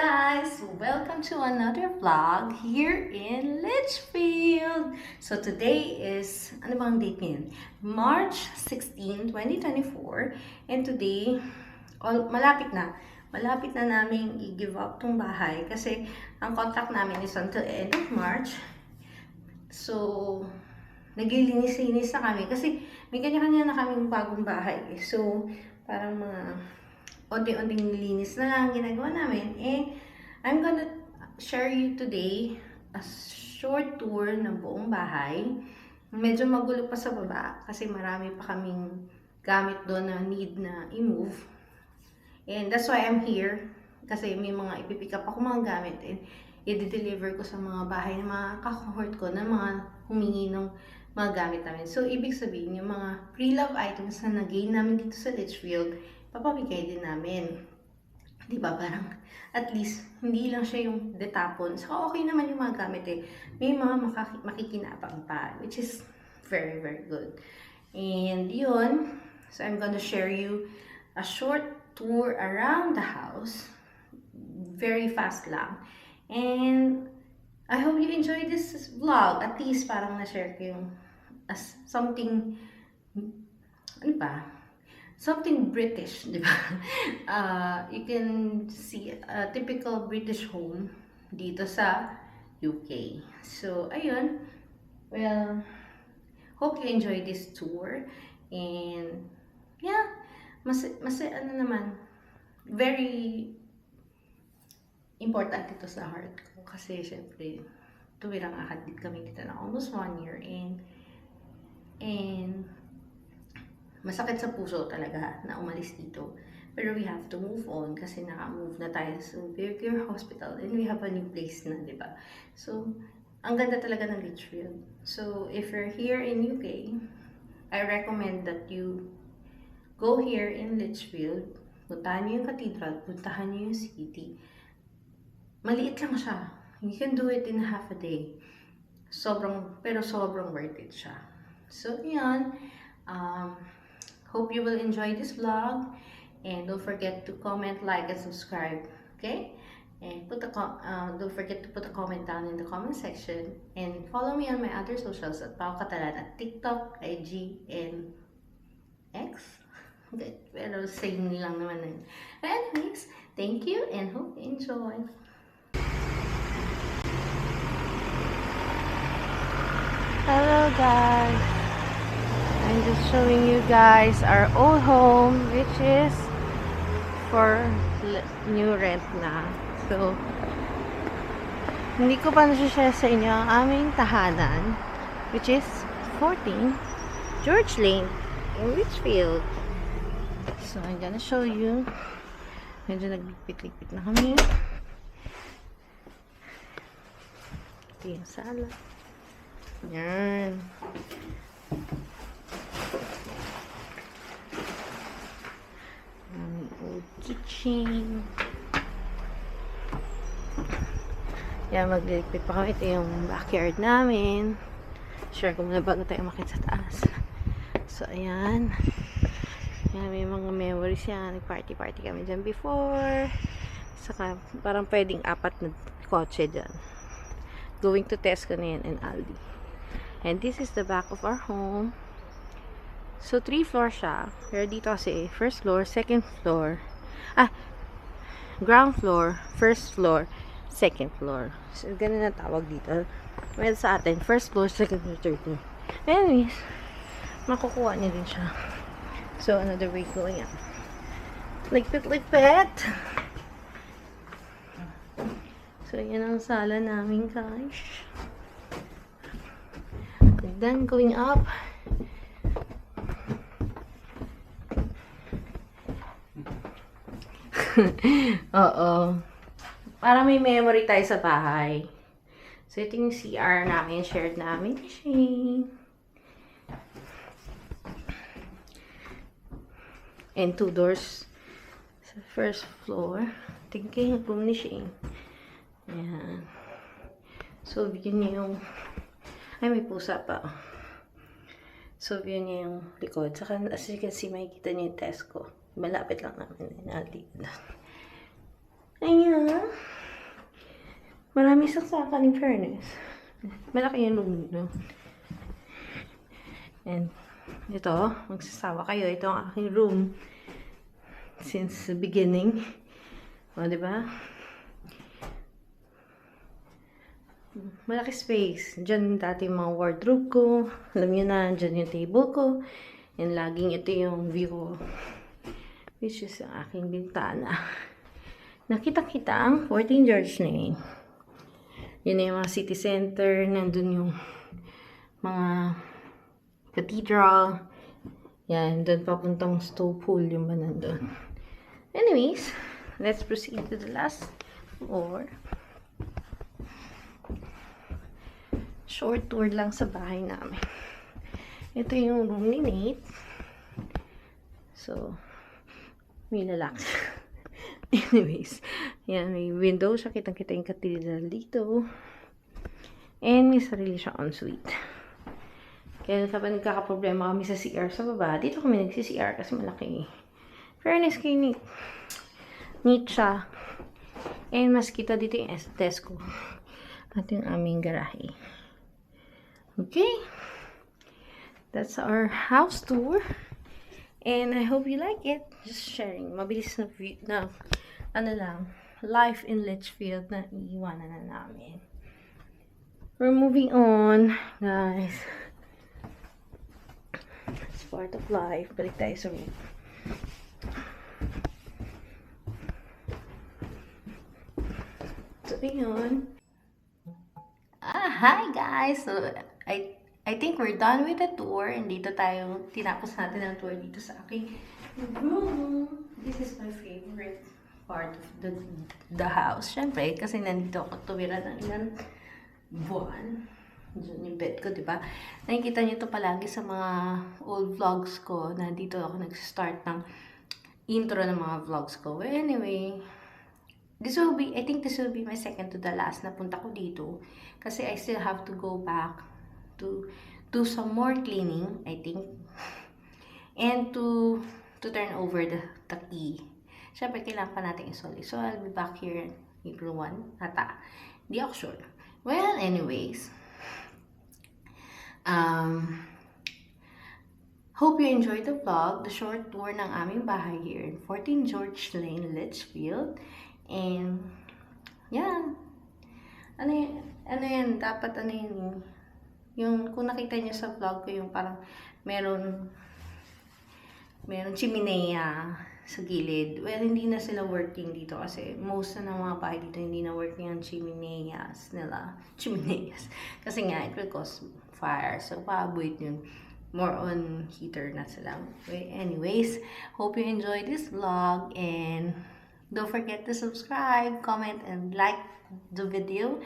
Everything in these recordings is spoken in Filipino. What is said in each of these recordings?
guys! Welcome to another vlog here in Litchfield. So today is, ano bang date ngayon? March 16, 2024. And today, malapit na. Malapit na namin i-give up tong bahay kasi ang contract namin is until end of March. So, naglilinis-linis na kami kasi may kanya-kanya na kaming bagong bahay. So, parang mga onting-onting linis na lang ginagawa namin. I'm gonna share you today a short tour ng buong bahay. Medyo magulo pa sa baba kasi marami pa kaming gamit doon na need na i-move. And that's why I'm here. Kasi may mga ipipick up ako mga gamit and i-deliver ko sa mga bahay ng mga ka-cohort ko na mga humingi ng mga gamit namin. So, ibig sabihin, yung mga pre-love items na nag-gain namin dito sa Litchfield, papabigay din namin. Diba? Parang, at least, hindi lang siya yung detapon. So, okay naman yung mga gamit eh. May mga makikinabang pa, which is very, very good. And yun, so I'm gonna share you a short tour around the house. Very fast lang. And I hope you enjoy this vlog. At least parang na-share ko yung as something, ano ba? Something British, di ba? You can see a typical British home dito sa UK. So, ayun. Well, hope you enjoy this tour. And, yeah. Ano naman, very important ito sa heart ko. Kasi, syempre, tuwirang akad din kami dito na almost 1 year. And masakit sa puso talaga na umalis dito. Pero we have to move on kasi naka-move na tayo sa Birger Hospital and we have a new place na, di ba? So, ang ganda talaga ng Litchfield. So, if you're here in UK, I recommend that you go here in Litchfield, puntahan niyo yung cathedral, puntahan niyo yung city. Maliit lang siya. You can do it in half a day. Pero sobrang worth it siya. So, yan. Hope you will enjoy this vlog. And don't forget to comment, like, and subscribe. Okay? And don't forget to put a comment down in the comment section. And follow me on my other socials at Pao Catalan at TikTok, IG, and X. Okay. Pero same lang naman yun. But anyways, thank you and hope you enjoy. Hello guys, I'm just showing you guys our old home, which is for new rent na. So, hindi ko pa nasa-share sa inyo ang aming tahanan, which is 14 George Lane in Litchfield. So, I'm gonna show you. Medyo naglikpit-likpit na kami. Ito yung sala. Yan. Old kitchen. Yan, magliligpit pa kami. Ito yung backyard namin. Share ko muna bago tayo makit sa taas. So, ayan. Yan, may mga memories yan. Nag-party-party kami dyan before. Saka, parang pwedeng 4 na kotse dyan. Going to Tesco na yan and Aldi. And this is the back of our home. So, 3 floors siya. Pero dito kasi, first floor, second floor. Ground floor, first floor, second floor. So, ganun na tawag dito. Well, sa atin, first floor, second floor, third floor. Anyways, makukuha niya din siya. So, another way going up. Ligpit-ligpit! So, yan ang sala namin, guys. And then, going up. Oo. Para may memory tayo sa bahay. So, ito yung CR namin. Shared namin. And 2 doors sa first floor. Tingin room ni Shane. Ayan. So, view niya yung... Ay, may pusa pa. So, view niya yung likod. Saka, as you can see, makikita niya yung Tesco. Malapit lang namin. Ayan. Marami saksakan in fairness. Malaki yung room no? And ito, magsasawa kayo. Ito ang aking room since the beginning. O, diba? Malaki space. Diyan dati yung mga wardrobe ko. Alam niyo na, diyan yung table ko. And laging ito yung view ko. Which is ang aking bintana. Nakita-kita ang 14 George Lane. Yun na yung mga city center. Nandun yung mga cathedral. Yan, doon papuntang Stowe Pool yung ba nandun. Anyways, let's proceed to the last floor. Short tour lang sa bahay namin. Ito yung room ni Nate. So, may lalaki. Anyways, yan, may window siya. Kitang-kita yung cathedral dito. And may sarili siya ensuite. Kaya kapag nagkakaproblema kami sa CR sa baba, dito kami nagsi-CR kasi malaki. Fairness kay Nate. Neat siya. And mas kita dito yung Tesco. At yung aming garahe. Okay. That's our house tour. And I hope you like it. Just sharing. Mabilis na ano lang, life in Litchfield na iiwanan na namin. We're moving on, guys. It's part of life. Balik tayo sa room. So, yun. Hi guys! So, I think we're done with the tour. And dito tayo, tinapos natin ang tour dito sa aking room. This is my favorite part of the house. Siyempre, kasi nandito ako tumira ng ilang buwan. Diyan yung bed ko, diba? Nakikita nyo to palagi sa mga old vlogs ko. Na dito ako nag-start ng intro ng mga vlogs ko. Well, anyway, I think this will be my second to the last na punta ko dito. Kasi I still have to go back to do some more cleaning, I think. And to turn over the key. Siyempre, kailangan pa natin isoli. So, I'll be back here in April 1. Ata. Hindi ako sure. Well, anyways. Hope you enjoyed the vlog. The short tour ng aming bahay here in 14 George Lane, Litchfield. And, yeah. Ano yan? Dapat ano yun? Yung, kung nakita nyo sa vlog ko, yung parang meron chimenea sa gilid. Well, hindi na sila working dito kasi most na ng mga bahay dito hindi na working ang chimeneas nila. Chimeneas. Kasi nga, it will cause fire. So, pa-avoid yun. More on heater na sila. Okay, anyways, hope you enjoyed this vlog and don't forget to subscribe, comment, and like the video.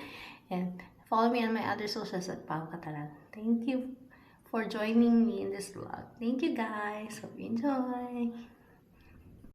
And follow me on my other socials at Pao Catalan. Thank you for joining me in this vlog. Thank you guys. Hope you enjoy.